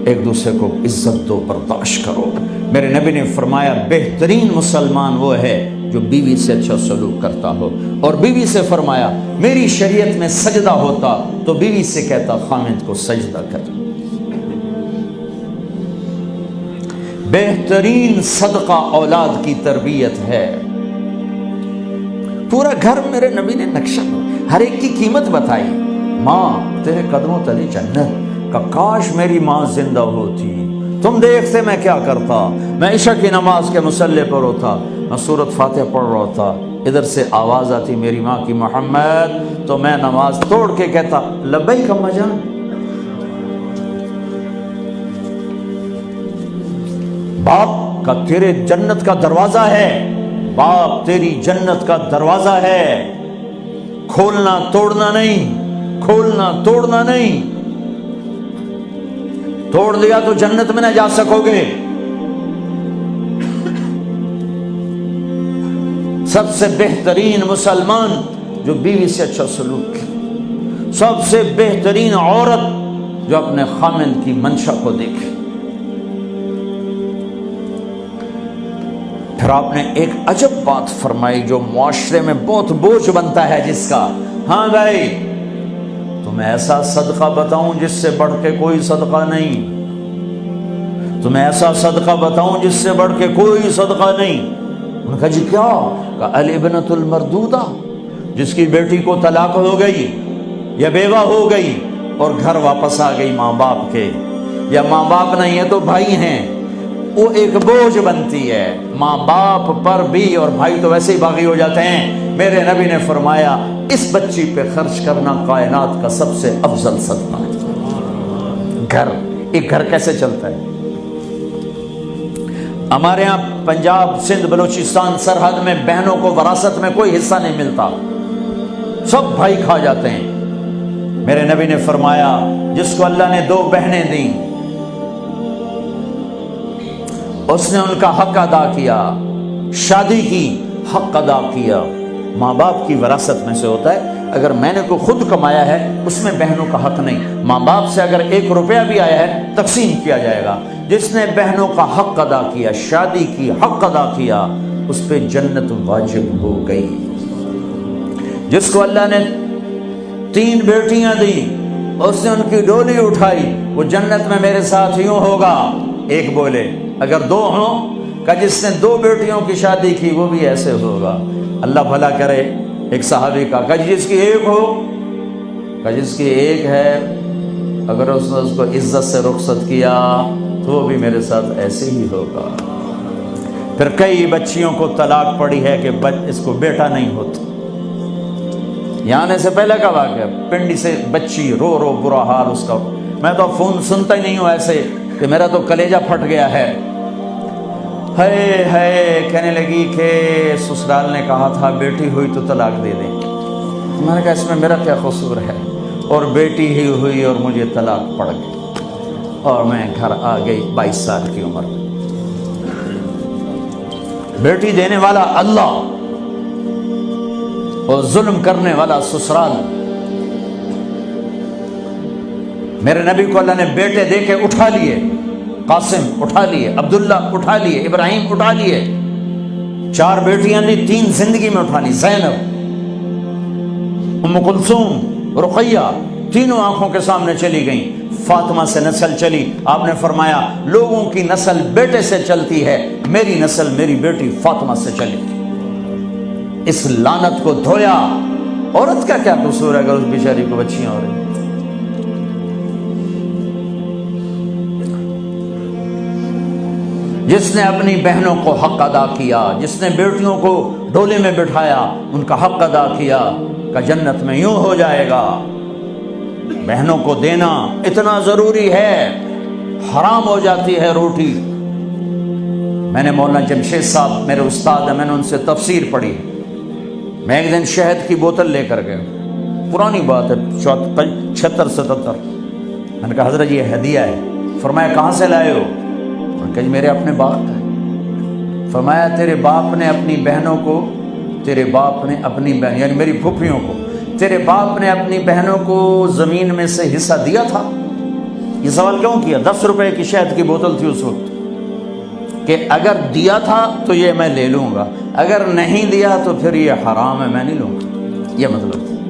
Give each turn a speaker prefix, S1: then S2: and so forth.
S1: ایک دوسرے کو عزت دو، برداشت کرو۔ میرے نبی نے فرمایا بہترین مسلمان وہ ہے جو بیوی سے اچھا سلوک کرتا ہو، اور بیوی سے فرمایا میری شریعت میں سجدہ ہوتا تو بیوی سے کہتا خامد کو سجدہ کر۔ بہترین صدقہ اولاد کی تربیت ہے۔ پورا گھر میرے نبی نے نقشہ، ہر ایک کی قیمت بتائی۔ ماں تیرے قدموں تلے جنت، کاش میری ماں زندہ ہوتی، تم دیکھتے میں کیا کرتا، میں عشاء کی نماز کے مصلی پر ہوتا، میں سورۃ فاتحہ پڑھ رہا ہوتا، ادھر سے آواز آتی میری ماں کی محمد، تو میں نماز توڑ کے کہتا لبیک اماں جان۔ باپ کا تیرے جنت کا دروازہ ہے، باپ تیری جنت کا دروازہ ہے، کھولنا توڑنا نہیں، کھولنا توڑنا نہیں، توڑ دیا تو جنت میں نہ جا سکو گے۔ سب سے بہترین مسلمان جو بیوی سے اچھا سلوک کرے، سب سے بہترین عورت جو اپنے خامند کی منشا کو دیکھے۔ پھر آپ نے ایک عجب بات فرمائی جو معاشرے میں بہت بوجھ بنتا ہے جس کا، ہاں بھائی تمہیں ایسا صدقہ بتاؤں جس سے بڑھ کے کوئی صدقہ نہیں، تمہیں ایسا صدقہ بتاؤں جس سے بڑھ کے کوئی صدقہ نہیں۔ انہوں نے کہا جی کیا؟ کہا الابنۃ المردودہ، جس کی بیٹی کو طلاق ہو گئی یا بیوہ ہو گئی اور گھر واپس آ گئی ماں باپ کے، یا ماں باپ نہیں ہے تو بھائی ہیں، وہ ایک بوجھ بنتی ہے ماں باپ پر بھی، اور بھائی تو ویسے ہی باغی ہو جاتے ہیں۔ میرے نبی نے فرمایا اس بچی پہ خرچ کرنا کائنات کا سب سے افضل صدقہ ہے۔ گھر، ایک گھر کیسے چلتا ہے؟ ہمارے ہاں پنجاب، سندھ، بلوچستان سرحد میں بہنوں کو وراثت میں کوئی حصہ نہیں ملتا، سب بھائی کھا جاتے ہیں۔ میرے نبی نے فرمایا جس کو اللہ نے 2 بہنیں دیں اس نے ان کا حق ادا کیا، شادی کی حق ادا کیا۔ ماں باپ کی وراثت میں سے ہوتا ہے، اگر میں نے کوئی خود کمایا ہے اس میں بہنوں کا حق نہیں، ماں باپ سے اگر 1 روپیہ بھی آیا ہے تقسیم کیا جائے گا۔ جس نے بہنوں کا حق ادا کیا، شادی کی حق ادا کیا، اس پہ جنت واجب ہو گئی۔ جس کو اللہ نے 3 بیٹیاں دی، اس نے ان کی ڈولی اٹھائی، وہ جنت میں میرے ساتھ یوں ہوگا۔ ایک بولے اگر 2 ہوں، کہ جس نے 2 بیٹیوں کی شادی کی وہ بھی ایسے ہوگا۔ اللہ بھلا کرے۔ ایک صحابی کا کہ جس کی 1 ہو، کہ جس کی 1 ہے، اگر اس نے اس کو عزت سے رخصت کیا تو وہ بھی میرے ساتھ ایسے ہی ہوگا۔ پھر کئی بچیوں کو طلاق پڑی ہے کہ اس کو بیٹا نہیں ہوتا۔ یہاں آنے سے پہلے کا واقعہ، پنڈی سے بچی رو رو برا حال اس کا، میں تو فون سنتا ہی نہیں ہوں ایسے کہ میرا تو کلیجہ پھٹ گیا ہے۔ ہے کہنے لگی کہ سسرال نے کہا تھا بیٹی ہوئی تو طلاق دے دیں۔ میں نے کہا اس میں میرا کیا قصور ہے، اور بیٹی ہی ہوئی اور مجھے طلاق پڑ گئی، اور میں گھر آ گئی 22 سال کی عمر میں۔ بیٹی دینے والا اللہ اور ظلم کرنے والا سسرال۔ میرے نبی کو اللہ نے بیٹے دے کے اٹھا لیے، قاسم اٹھا لیے، عبداللہ اٹھا لیے، ابراہیم اٹھا لیے، 4 بیٹیاں دی، 3 زندگی میں اٹھا لی، زینب، ام کلثوم، رقیہ، تینوں آنکھوں کے سامنے چلی گئیں۔ فاطمہ سے نسل چلی، آپ نے فرمایا لوگوں کی نسل بیٹے سے چلتی ہے، میری نسل میری بیٹی فاطمہ سے چلی تھی۔ اس لعنت کو دھویا۔ عورت کا کیا قصور ہے اگر اس بیچاری کو بچیاں ہو رہی؟ جس نے اپنی بہنوں کو حق ادا کیا، جس نے بیٹیوں کو ڈولے میں بٹھایا، ان کا حق ادا کیا، کہ جنت میں یوں ہو جائے گا۔ بہنوں کو دینا اتنا ضروری ہے، حرام ہو جاتی ہے روٹی۔ میں نے مولانا جمشید صاحب میرے استاد ہیں، میں نے ان سے تفسیر پڑھی۔ میں ایک دن شہد کی بوتل لے کر گیا، پرانی بات ہے 76-77۔ میں نے کہا حضرت یہ ہدیہ ہے۔ فرمایا کہاں سے لائے ہو؟ کہ میرے اپنے باپ کا ہے۔ فرمایا تیرے باپ نے اپنی بہنوں کو، تیرے باپ نے اپنی بہن یعنی میری پھوپھیوں کو، تیرے باپ نے اپنی بہنوں کو زمین میں سے حصہ دیا تھا؟ یہ سوال کیوں کیا؟ 10 روپے کی شہد کی بوتل تھی اس وقت، کہ اگر دیا تھا تو یہ میں لے لوں گا، اگر نہیں دیا تو پھر یہ حرام ہے، میں نہیں لوں گا، یہ مطلب تھا۔